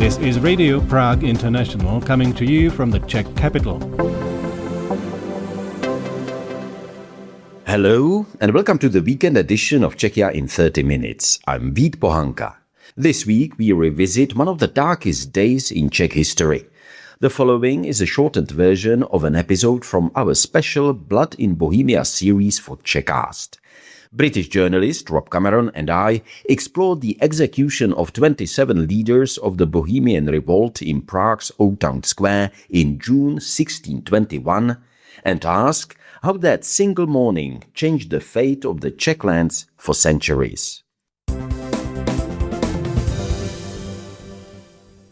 This is Radio Prague International coming to you from the Czech capital. Hello and welcome to the weekend edition of Czechvhia in 30 minutes. I'm Vít Pohanka. This week we revisit one of the darkest days in Czech history. The following is a shortened version of an episode from our special Blood in Bohemia series for Czechast. British journalist Rob Cameron and I explored the execution of 27 leaders of the Bohemian Revolt in Prague's Old Town Square in June 1621 and asked how that single morning changed the fate of the Czech lands for centuries.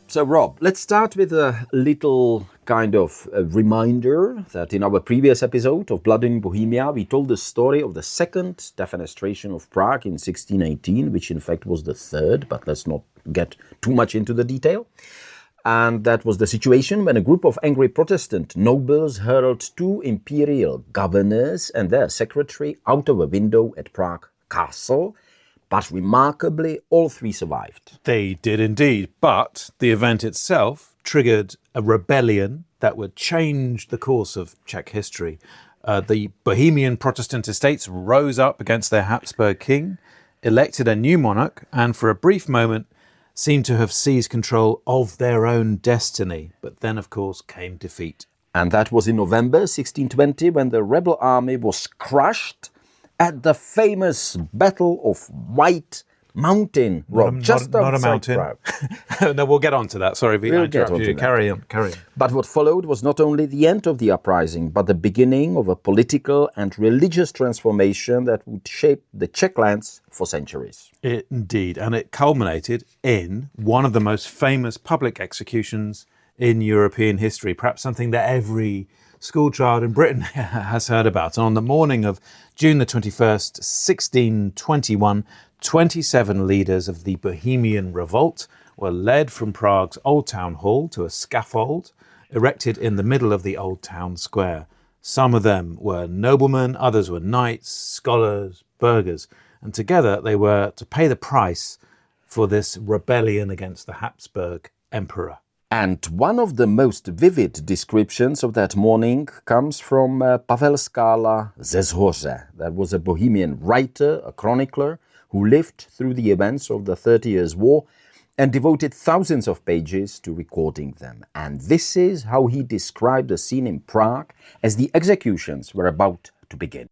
So Rob, let's start with a little kind of a reminder that in our previous episode of Blood in Bohemia, we told the story of the second defenestration of Prague in 1618, which in fact was the third, but let's not get too much into the detail. And that was the situation when a group of angry Protestant nobles hurled two imperial governors and their secretary out of a window at Prague Castle. But remarkably, all three survived. They did indeed, but the event itself triggered a rebellion that would change the course of Czech history. The Bohemian Protestant estates rose up against their Habsburg king, elected a new monarch, and for a brief moment seemed to have seized control of their own destiny. But then, of course, came defeat. And that was in November 1620 when the rebel army was crushed at the famous Battle of White Mountain, Rob, just outside Prague. No, we'll get on to that. Sorry, we'll get on to that. Carry on. But what followed was not only the end of the uprising, but the beginning of a political and religious transformation that would shape the Czech lands for centuries. Indeed, and it culminated in one of the most famous public executions in European history, perhaps something that every schoolchild in Britain has heard about. And on the morning of June the 21st, 1621, 27 leaders of the Bohemian Revolt were led from Prague's Old Town Hall to a scaffold erected in the middle of the Old Town Square. Some of them were noblemen, others were knights, scholars, burghers, and together they were to pay the price for this rebellion against the Habsburg emperor. And one of the most vivid descriptions of that morning comes from Pavel Skala ze Zhoře. That was a Bohemian writer, a chronicler, who lived through the events of the 30 Years' War and devoted thousands of pages to recording them. And this is how he described the scene in Prague as the executions were about to begin.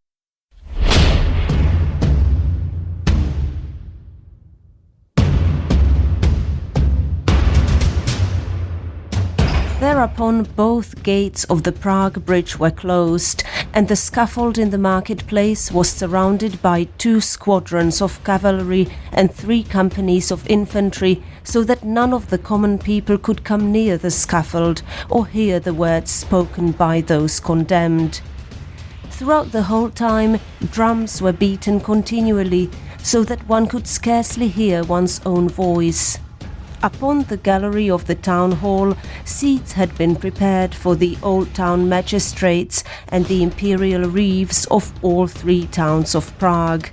Thereupon both gates of the Prague Bridge were closed, and the scaffold in the marketplace was surrounded by 2 squadrons of cavalry and 3 companies of infantry, so that none of the common people could come near the scaffold or hear the words spoken by those condemned. Throughout the whole time, drums were beaten continually, so that one could scarcely hear one's own voice. Upon the gallery of the town hall, seats had been prepared for the old town magistrates and the imperial reeves of all 3 towns of Prague.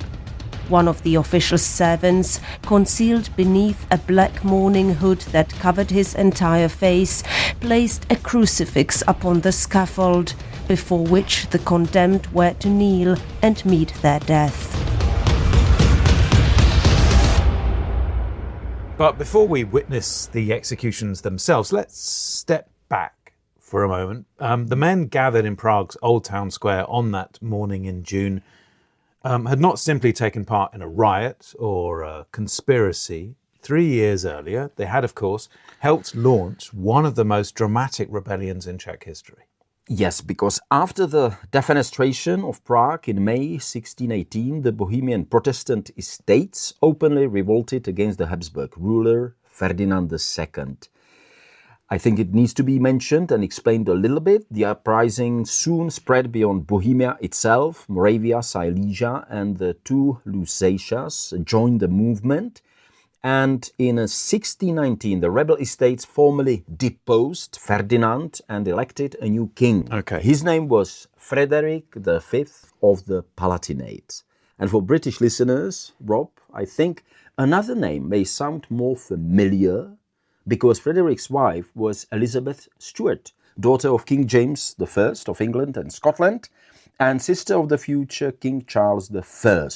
One of the official servants, concealed beneath a black mourning hood that covered his entire face, placed a crucifix upon the scaffold, before which the condemned were to kneel and meet their death. But before we witness the executions themselves, let's step back for a moment. The men gathered in Prague's Old Town Square on that morning in June had not simply taken part in a riot or a conspiracy. 3 years earlier, they had, of course, helped launch one of the most dramatic rebellions in Czech history. Yes, because after the defenestration of Prague in May 1618, the Bohemian Protestant estates openly revolted against the Habsburg ruler Ferdinand II. I think it needs to be mentioned and explained a little bit. The uprising soon spread beyond Bohemia itself. Moravia, Silesia and the 2 Lusatias joined the movement. And in 1619, the rebel estates formally deposed Ferdinand and elected a new king. Okay. His name was Frederick V of the Palatinate. And for British listeners, Rob, I think another name may sound more familiar, because Frederick's wife was Elizabeth Stuart, daughter of King James I of England and Scotland, and sister of the future King Charles I.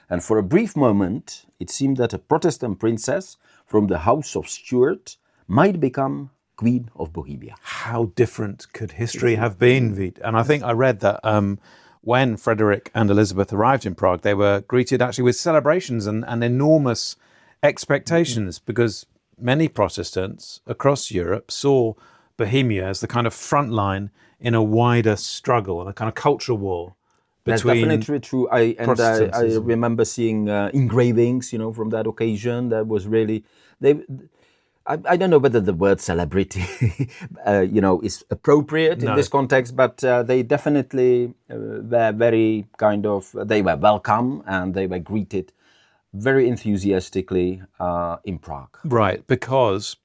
And for a brief moment, it seemed that a Protestant princess from the House of Stuart might become Queen of Bohemia. How different could history have been, Vít? And I think I read that when Frederick and Elizabeth arrived in Prague, they were greeted actually with celebrations and enormous expectations, because many Protestants across Europe saw Bohemia as the kind of front line in a wider struggle and a kind of cultural war between. That's definitely true. I remember seeing engravings, from that occasion. That was really I don't know whether the word celebrity, is appropriate in this context, but they definitely were very they were welcome and they were greeted very enthusiastically in Prague. Right, because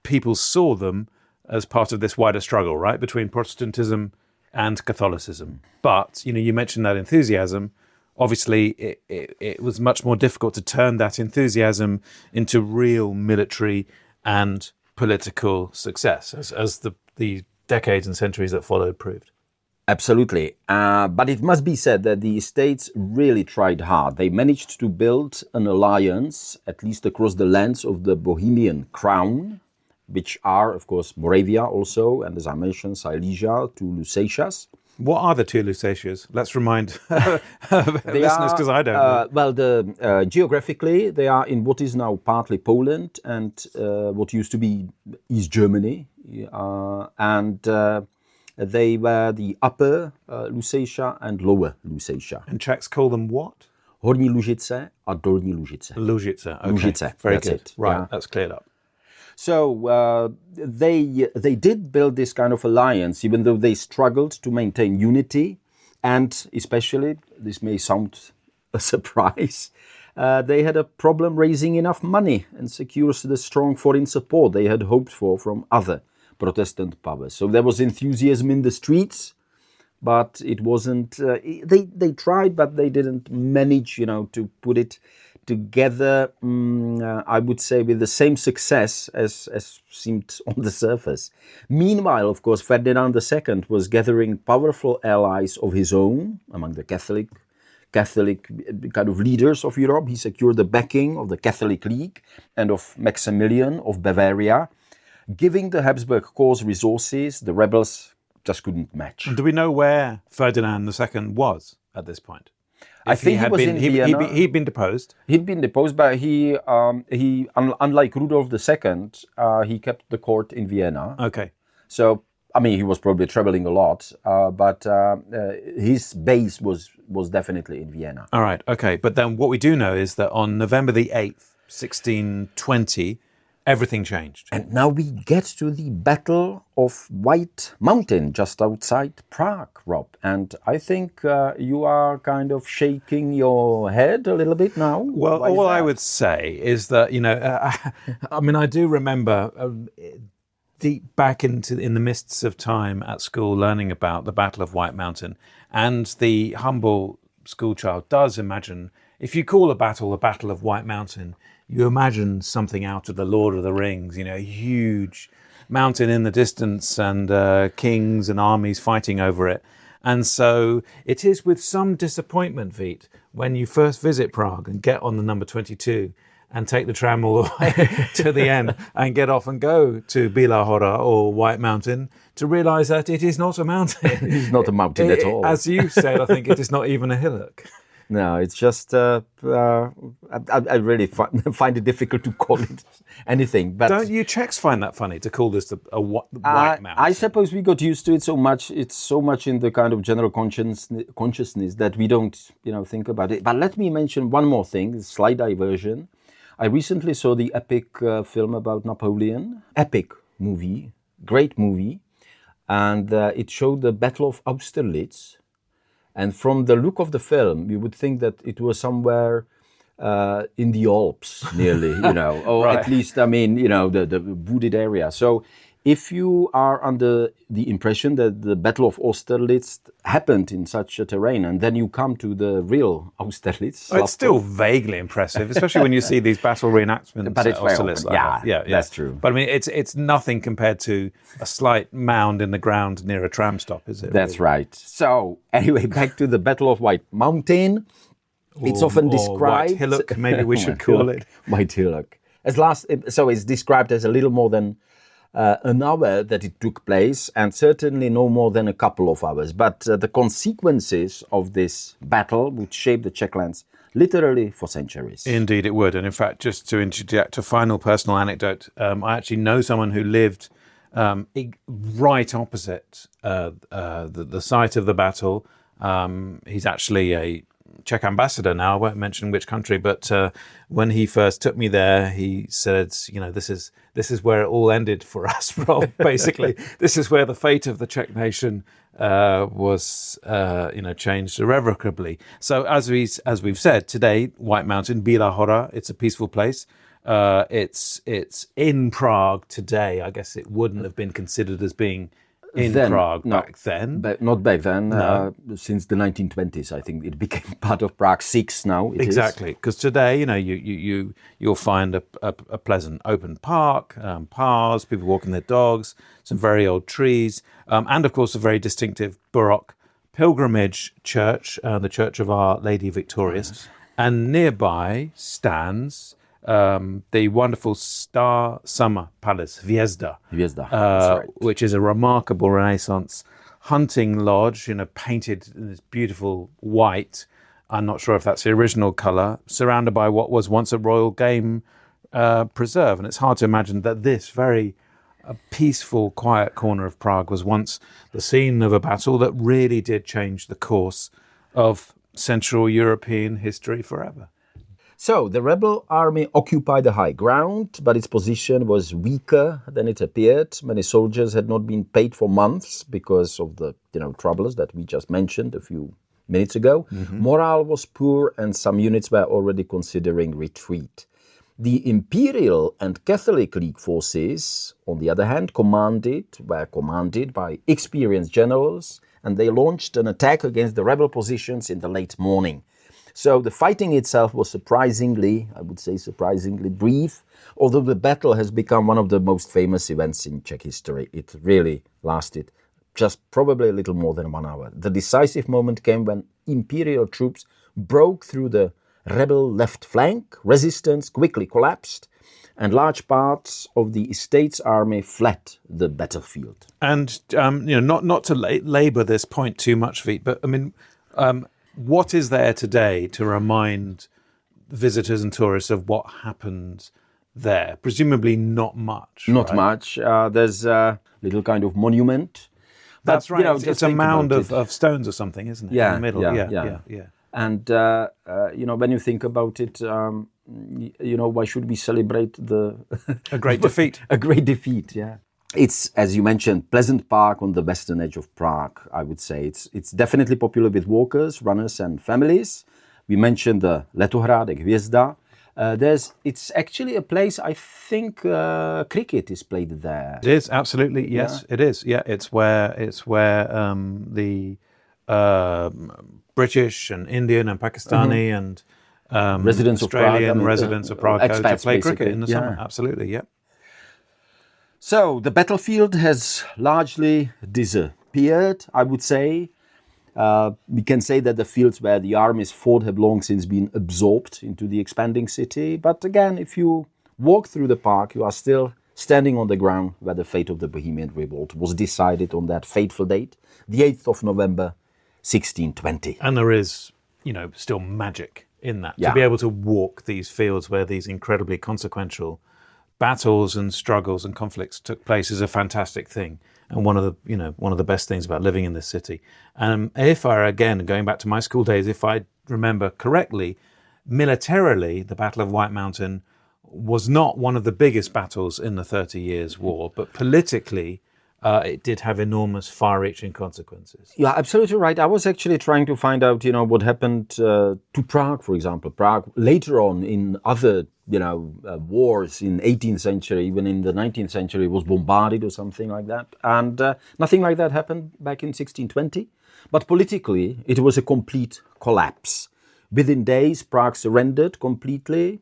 people saw them as part of this wider struggle, right, between Protestantism and Catholicism. But, you mentioned that enthusiasm. Obviously, it was much more difficult to turn that enthusiasm into real military and political success, as the decades and centuries that followed proved. Absolutely. But it must be said that the estates really tried hard. They managed to build an alliance, at least across the lands of the Bohemian crown, which are, of course, Moravia also, and as I mentioned, Silesia, two Lusatias. What are the two Lusatias? Let's remind listeners, because I don't know. Well, geographically, they are in what is now partly Poland and what used to be East Germany. And they were the upper Lusatia and lower Lusatia. And Czechs call them what? Horní Lužice a Dolní Lužice. Lužice, okay. Lužice, very that's good. it. Right, yeah. that's cleared up. So they did build this kind of alliance, even though they struggled to maintain unity, and especially, this may sound a surprise, they had a problem raising enough money and secure the strong foreign support they had hoped for from other Protestant powers. So there was enthusiasm in the streets, but it wasn't. They tried, but they didn't manage, to put it together, I would say, with the same success as seemed on the surface. Meanwhile, of course, Ferdinand II was gathering powerful allies of his own among the Catholic kind of leaders of Europe. He secured the backing of the Catholic League and of Maximilian of Bavaria, giving the Habsburg cause resources the rebels just couldn't match. Do we know where Ferdinand II was at this point? I think he was in Vienna. He'd been deposed. He'd been deposed, but he unlike Rudolf II, he kept the court in Vienna. Okay. So, he was probably traveling a lot, but his base was definitely in Vienna. All right, okay. But then what we do know is that on November the 8th, 1620, everything changed. And now we get to the Battle of White Mountain, just outside Prague, Rob. And I think you are kind of shaking your head a little bit now. Well, all I would say is that, I do remember deep back in the mists of time at school learning about the Battle of White Mountain. And the humble schoolchild does imagine, if you call a battle the Battle of White Mountain, you imagine something out of the Lord of the Rings, a huge mountain in the distance and kings and armies fighting over it. And so it is with some disappointment, Vít, when you first visit Prague and get on the number 22 and take the tram all the way to the end and get off and go to Bílá hora or White Mountain to realise that it is not a mountain. It is not a mountain at all. As you said, I think it is not even a hillock. No, it's just, I really find it difficult to call it anything. But don't you Czechs find that funny, to call this a white mountain? I suppose we got used to it so much. It's so much in the kind of general consciousness that we don't, think about it. But let me mention one more thing, a slight diversion. I recently saw the epic film about Napoleon. Epic movie, great movie. And it showed the Battle of Austerlitz. And from the look of the film, you would think that it was somewhere in the Alps, nearly, or right. At least, the wooded area. So if you are under the impression that the Battle of Austerlitz happened in such a terrain, and then you come to the real Austerlitz... It's still vaguely impressive, especially when you see these battle reenactments but it's at Austerlitz. yeah, that's true. But I mean, it's nothing compared to a slight mound in the ground near a tram stop, is it? That's right. So, anyway, back to the Battle of White Mountain. It's often described... White Hillock, maybe we should call it. White Hillock. So it's described as a little more than an hour that it took place, and certainly no more than a couple of hours. But the consequences of this battle would shape the Czech lands literally for centuries. Indeed it would. And in fact, just to interject a final personal anecdote, I actually know someone who lived right opposite the site of the battle. He's actually a Czech ambassador now. I won't mention which country, but when he first took me there, he said, this is where it all ended for us, Rob. Basically, this is where the fate of the Czech nation was changed irrevocably. So as we've said today, White Mountain, Bílá hora, it's a peaceful place. It's in Prague today. I guess it wouldn't have been considered as being in Prague back then. But not back then. No. Since the 1920s, I think it became part of Prague 6 now. Exactly, because today, you'll find a pleasant open park, paths, people walking their dogs, some very old trees, and of course a very distinctive Baroque pilgrimage church, the Church of Our Lady Victorious, yes. And nearby stands the wonderful Star Summer Palace, Hvězda, right. Which is a remarkable Renaissance hunting lodge, painted in this beautiful white. I'm not sure if that's the original colour, surrounded by what was once a royal game preserve. And it's hard to imagine that this very peaceful, quiet corner of Prague was once the scene of a battle that really did change the course of Central European history forever. So, the rebel army occupied the high ground, but its position was weaker than it appeared. Many soldiers had not been paid for months because of the troubles that we just mentioned a few minutes ago. Mm-hmm. Morale was poor, and some units were already considering retreat. The Imperial and Catholic League forces, on the other hand, were commanded by experienced generals, and they launched an attack against the rebel positions in the late morning. So the fighting itself was surprisingly brief, although the battle has become one of the most famous events in Czech history. It really lasted just probably a little more than 1 hour. The decisive moment came when Imperial troops broke through the rebel left flank, resistance quickly collapsed, and large parts of the Estates army fled the battlefield. And, not to labour this point too much, Vít, but I mean... what is there today to remind visitors and tourists of what happened there? Presumably not much. Not much. There's a little kind of monument. That's right. It's a mound of stones or something, isn't it? Yeah, in the middle. Yeah. And, when you think about it, why should we celebrate a great defeat? A great defeat, yeah. It's, as you mentioned, pleasant park on the western edge of Prague, I would say. It's definitely popular with walkers, runners and families. We mentioned the Letohrádek Hvězda. It's actually a place, I think, cricket is played there. It is, absolutely, yes, yeah. It is. Yeah, it's where the British and Indian and Pakistani and residents Australian residents of Prague go to play cricket in the yeah. summer. Absolutely, yeah. So, the battlefield has largely disappeared, I would say. We can say that the fields where the armies fought have long since been absorbed into the expanding city. But again, if you walk through the park, you are still standing on the ground where the fate of the Bohemian Revolt was decided on that fateful date, the 8th of November, 1620. And there is, still magic in that. Yeah. To be able to walk these fields where these incredibly consequential battles and struggles and conflicts took place is a fantastic thing, and one of the best things about living in this city. And going back to my school days, if I remember correctly, militarily, the Battle of White Mountain was not one of the biggest battles in the 30 Years' War, but politically it did have enormous, far-reaching consequences. Yeah, absolutely right. I was actually trying to find out, what happened to Prague, for example. Prague later on in other, wars in 18th century, even in the 19th century, was bombarded or something like that. And nothing like that happened back in 1620. But politically, it was a complete collapse. Within days, Prague surrendered completely.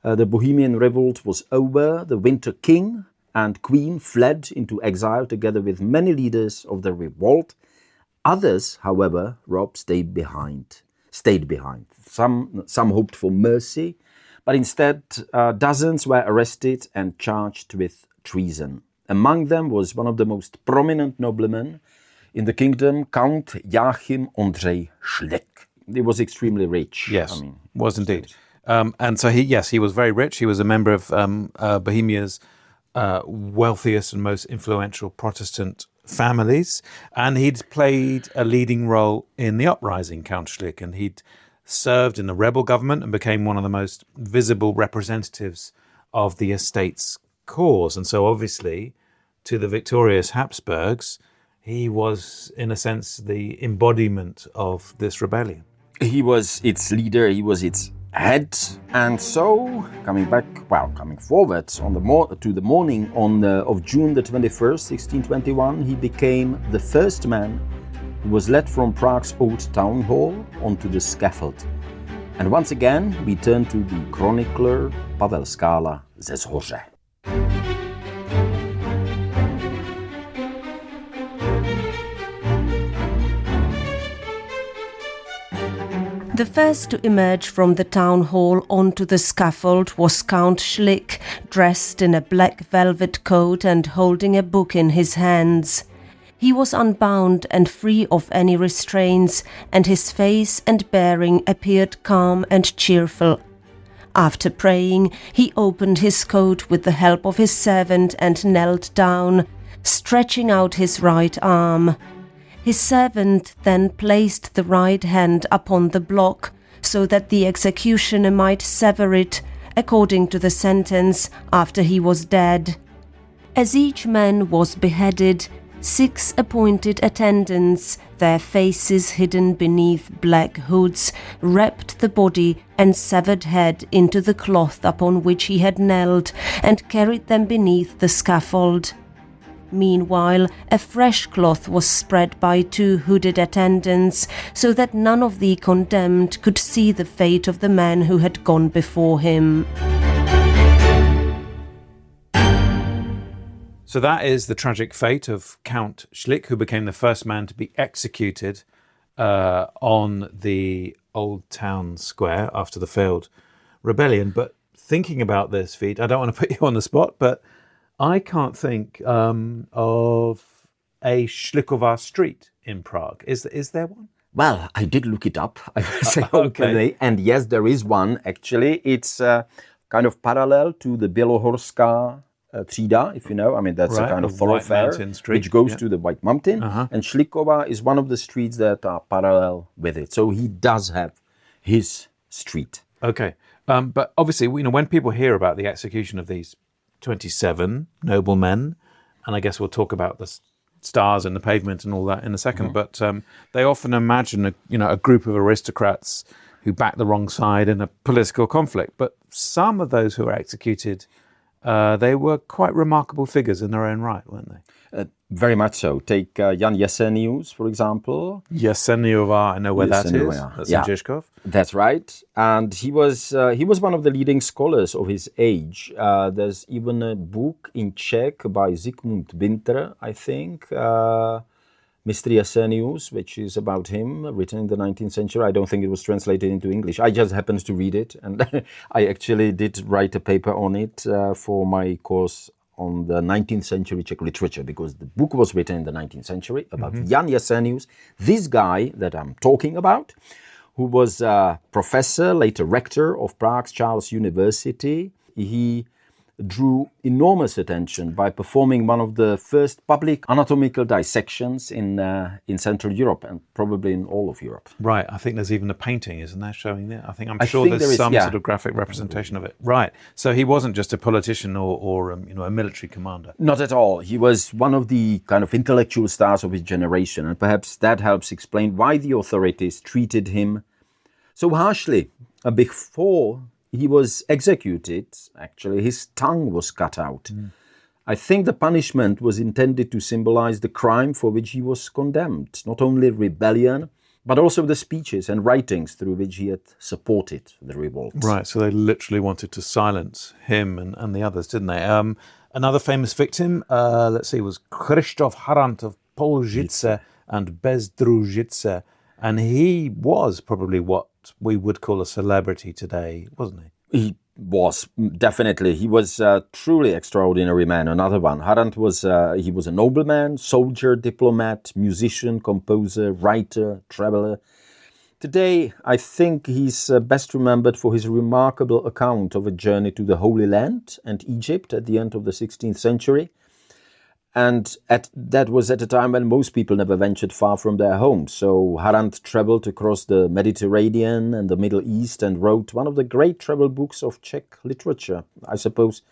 The Bohemian Revolt was over. The Winter King and Queen fled into exile together with many leaders of the revolt. Others, however, Rob, stayed behind. Some hoped for mercy, but instead dozens were arrested and charged with treason. Among them was one of the most prominent noblemen in the kingdom, Count Joachim Ondřej Schlick. He was extremely rich. Yes, was indeed. And so he was very rich. He was a member of Bohemia's wealthiest and most influential Protestant families, and he'd played a leading role in the uprising, Count Schlick, and he'd served in the rebel government and became one of the most visible representatives of the estate's cause. And so obviously, to the victorious Habsburgs, he was, in a sense, the embodiment of this rebellion. He was its leader, he was its head, and so coming forward to the morning of June the 21st, 1621, he became the first man who was led from Prague's old town hall onto the scaffold. And once again, we turn to the chronicler Pavel Skála ze Zhoře. The first to emerge from the town hall onto the scaffold was Count Schlick, dressed in a black velvet coat and holding a book in his hands. He was unbound and free of any restraints, and his face and bearing appeared calm and cheerful. After praying, he opened his coat with the help of his servant and knelt down, stretching out his right arm. His servant then placed the right hand upon the block, so that the executioner might sever it, according to the sentence, after he was dead. As each man was beheaded, 6 appointed attendants, their faces hidden beneath black hoods, wrapped the body and severed head into the cloth upon which he had knelt, and carried them beneath the scaffold. Meanwhile, a fresh cloth was spread by 2 hooded attendants, so that none of the condemned could see the fate of the man who had gone before him. So that is the tragic fate of Count Schlick, who became the first man to be executed on the Old Town Square after the failed rebellion. But thinking about this feat, I don't want to put you on the spot, but I can't think of a Schlicková street in Prague. Is there one? Well, I did look it up, I will say openly. And yes, there is one, actually. It's kind of parallel to the Bělohorská třída, if you know. I mean, that's a kind of thoroughfare which goes to the White Mountain. And Schlicková is one of the streets that are parallel with it. So he does have his street. Okay. But obviously, when people hear about the execution of these 27 noblemen, and I guess we'll talk about the stars and the pavement and all that in a second, but they often imagine a group of aristocrats who backed the wrong side in a political conflict. But some of those who were executed, they were quite remarkable figures in their own right, weren't they? Very much so. Take Jan Jesenius, for example. Jeseniova, I know where that is. That's in Žižkov. That's right. And he was one of the leading scholars of his age. There's even a book in Czech by Zikmund Winter, I think, Mr. Jesenius, which is about him, written in the 19th century. I don't think it was translated into English. I just happened to read it, and I actually did write a paper on it for my course on the 19th century Czech literature, because the book was written in the 19th century about Jan Jesenius, this guy that I'm talking about, who was a professor, later rector of Prague's Charles University. He drew enormous attention by performing one of the first public anatomical dissections in Central Europe and probably in all of Europe. Right. I think there's even a painting, isn't there, showing that? I'm I sure think there's some yeah. sort of graphic representation of it. Right. So he wasn't just a politician or a military commander. Not at all. He was one of the kind of intellectual stars of his generation, and perhaps that helps explain why the authorities treated him so harshly. Before he was executed, actually, his tongue was cut out. I think the punishment was intended to symbolize the crime for which he was condemned, not only rebellion, but also the speeches and writings through which he had supported the revolt. Right, so they literally wanted to silence him and the others, didn't they? Another famous victim, was Krzysztof Harant of Poljice and Bezdružice, and he was probably what we would call a celebrity today, wasn't he? He was, definitely. He was a truly extraordinary man. Another one. Harant was a nobleman, soldier, diplomat, musician, composer, writer, traveler. Today, I think he's best remembered for his remarkable account of a journey to the Holy Land and Egypt at the end of the 16th century. And that was at a time when most people never ventured far from their homes. So Harant traveled across the Mediterranean and the Middle East and wrote one of the great travel books of Czech literature. I suppose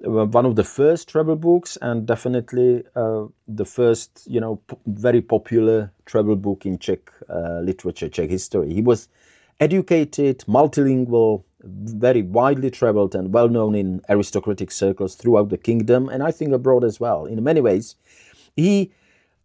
one of the first travel books, and definitely the first, very popular travel book in Czech literature, Czech history. He was educated, multilingual, very widely traveled and well known in aristocratic circles throughout the kingdom, and I think abroad as well. In many ways,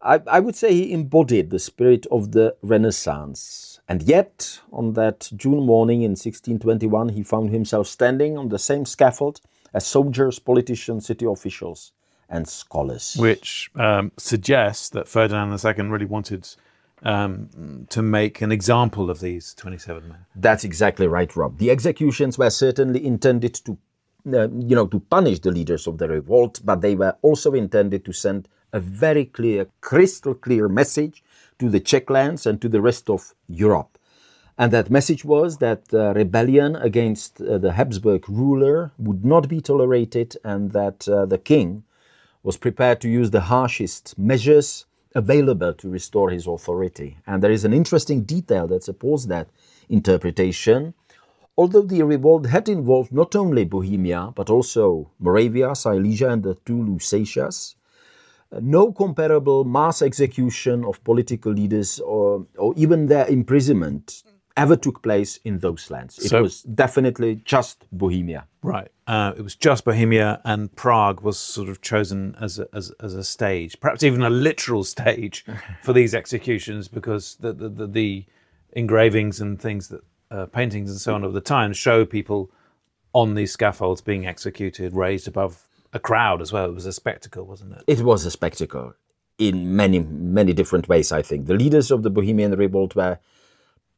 I would say he embodied the spirit of the Renaissance. And yet, on that June morning in 1621, he found himself standing on the same scaffold as soldiers, politicians, city officials, and scholars. Which suggests that Ferdinand II really wanted to make an example of these 27 men. That's exactly right, Rob. The executions were certainly intended to, to punish the leaders of the revolt, but they were also intended to send a very clear, crystal clear message to the Czech lands and to the rest of Europe. And that message was that rebellion against the Habsburg ruler would not be tolerated, and that the king was prepared to use the harshest measures available to restore his authority. And there is an interesting detail that supports that interpretation. Although the revolt had involved not only Bohemia, but also Moravia, Silesia, and the two Lusatias, no comparable mass execution of political leaders or even their imprisonment ever took place in those lands. It was definitely just Bohemia. Right. It was just Bohemia, and Prague was sort of chosen as a stage, perhaps even a literal stage for these executions, because the engravings and things that paintings and so on of the time show people on these scaffolds being executed, raised above a crowd as well. It was a spectacle, wasn't it? It was a spectacle in many, many different ways, I think. The leaders of the Bohemian Revolt were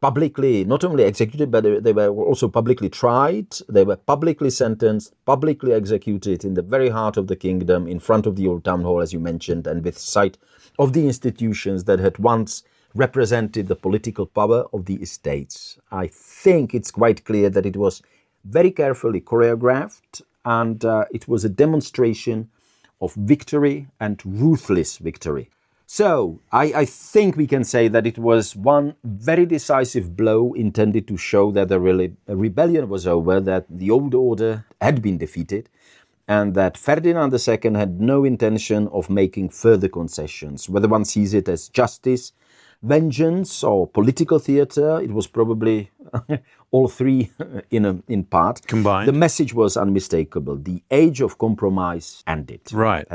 publicly not only executed, but they were also publicly tried. They were publicly sentenced, publicly executed in the very heart of the kingdom, in front of the old town hall, as you mentioned, and with sight of the institutions that had once represented the political power of the estates. I think it's quite clear that it was very carefully choreographed, and it was a demonstration of victory and ruthless victory. So, I think we can say that it was one very decisive blow intended to show that the rebellion was over, that the old order had been defeated, and that Ferdinand II had no intention of making further concessions. Whether one sees it as justice, vengeance, or political theatre, it was probably all three in part. Combined. The message was unmistakable. The age of compromise ended. Right.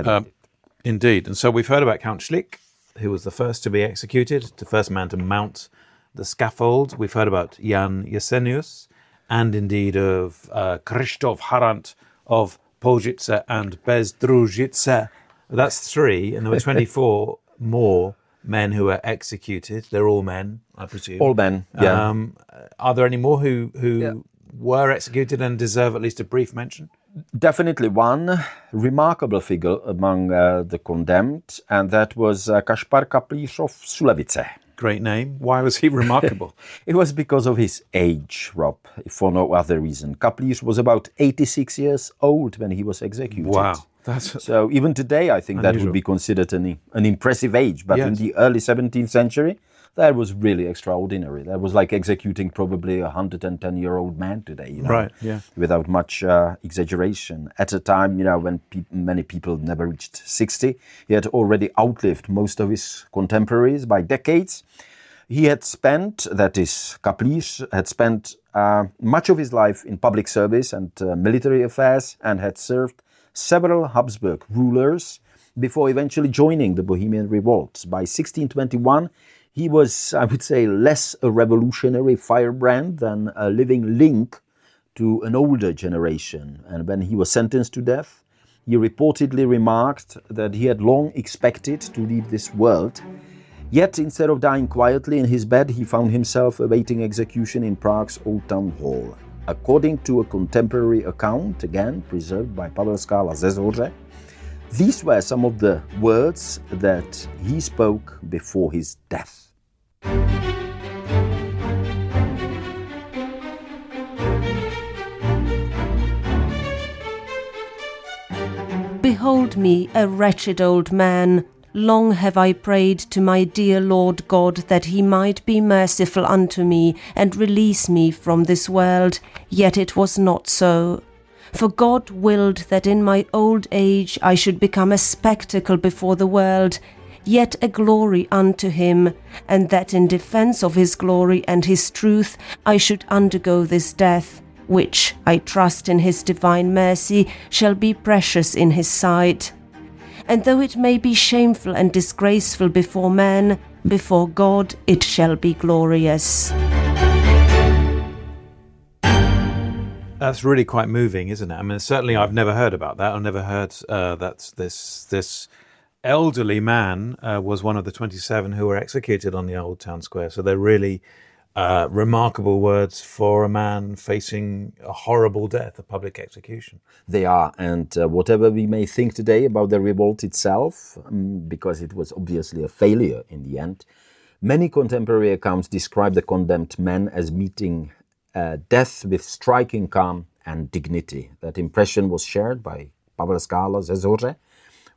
Indeed. And so we've heard about Count Schlick, who was the first to be executed, the first man to mount the scaffold. We've heard about Jan Jesenius, and indeed of Krzysztof Harant of Poljice and Bezdružice. That's three, and there were 24 more men who were executed. They're all men, I presume. All men, yeah. Are there any more who were executed and deserve at least a brief mention? Definitely one remarkable figure among the condemned, and that was Kaspar Kaplíř of Sulevice. great name. Why was he remarkable? It was because of his age, Rob, for no other reason. Kapliš was about 86 years old when he was executed. Wow. So even today, I think that would be considered an impressive age. But in the early 17th century, that was really extraordinary. That was like executing probably a 110-year-old man today, Right, yeah. Without much exaggeration. At a time, when many people never reached 60, he had already outlived most of his contemporaries by decades. He had spent, that is, Kapliš had spent much of his life in public service and military affairs, and had served several Habsburg rulers before eventually joining the Bohemian Revolt. By 1621, he was, I would say, less a revolutionary firebrand than a living link to an older generation. And when he was sentenced to death, he reportedly remarked that he had long expected to leave this world. Yet, instead of dying quietly in his bed, he found himself awaiting execution in Prague's Old Town Hall. According to a contemporary account, again preserved by Pavel Skála ze Zhoře, these were some of the words that he spoke before his death. Behold me, a wretched old man. Long have I prayed to my dear Lord God that he might be merciful unto me and release me from this world, yet it was not so. For God willed that in my old age I should become a spectacle before the world, yet a glory unto him, and that in defence of his glory and his truth I should undergo this death, which, I trust in his divine mercy, shall be precious in his sight. And though it may be shameful and disgraceful before men, before God it shall be glorious. That's really quite moving, isn't it? I mean, certainly I've never heard about that. I've never heard that this elderly man was one of the 27 who were executed on the Old Town Square. So they're really remarkable words for a man facing a horrible death, a public execution. They are, and whatever we may think today about the revolt itself, because it was obviously a failure in the end, many contemporary accounts describe the condemned men as meeting death with striking calm and dignity. That impression was shared by Pavel Skála ze Zhoře,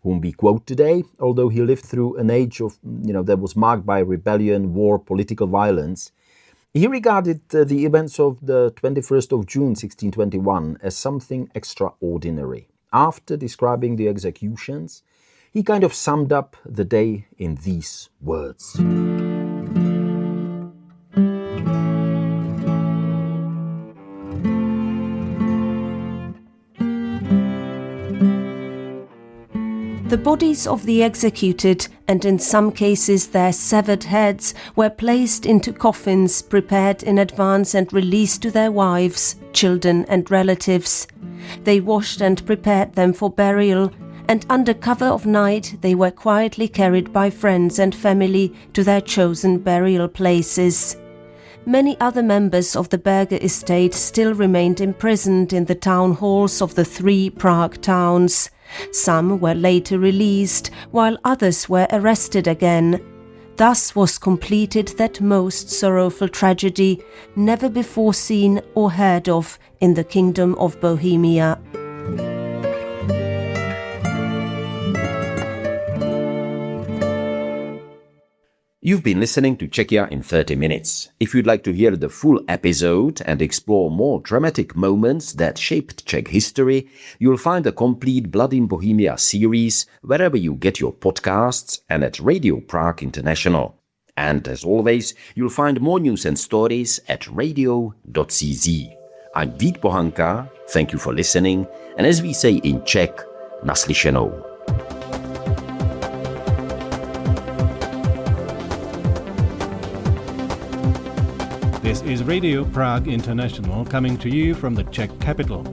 whom we quote today, although he lived through an age of, that was marked by rebellion, war, political violence. He regarded the events of the 21st of June 1621 as something extraordinary. After describing the executions, he kind of summed up the day in these words. The bodies of the executed, and in some cases their severed heads, were placed into coffins prepared in advance and released to their wives, children and relatives. They washed and prepared them for burial, and under cover of night they were quietly carried by friends and family to their chosen burial places. Many other members of the Berger estate still remained imprisoned in the town halls of the 3 Prague towns. Some were later released, while others were arrested again. Thus was completed that most sorrowful tragedy, never before seen or heard of in the Kingdom of Bohemia. You've been listening to Czechvhia in 30 minutes. If you'd like to hear the full episode and explore more dramatic moments that shaped Czech history, you'll find the complete Blood in Bohemia series wherever you get your podcasts and at Radio Prague International. And as always, you'll find more news and stories at radio.cz. I'm Vít Bohanka, thank you for listening, and as we say in Czech, naslyšenou. This is Radio Prague International coming to you from the Czech capital.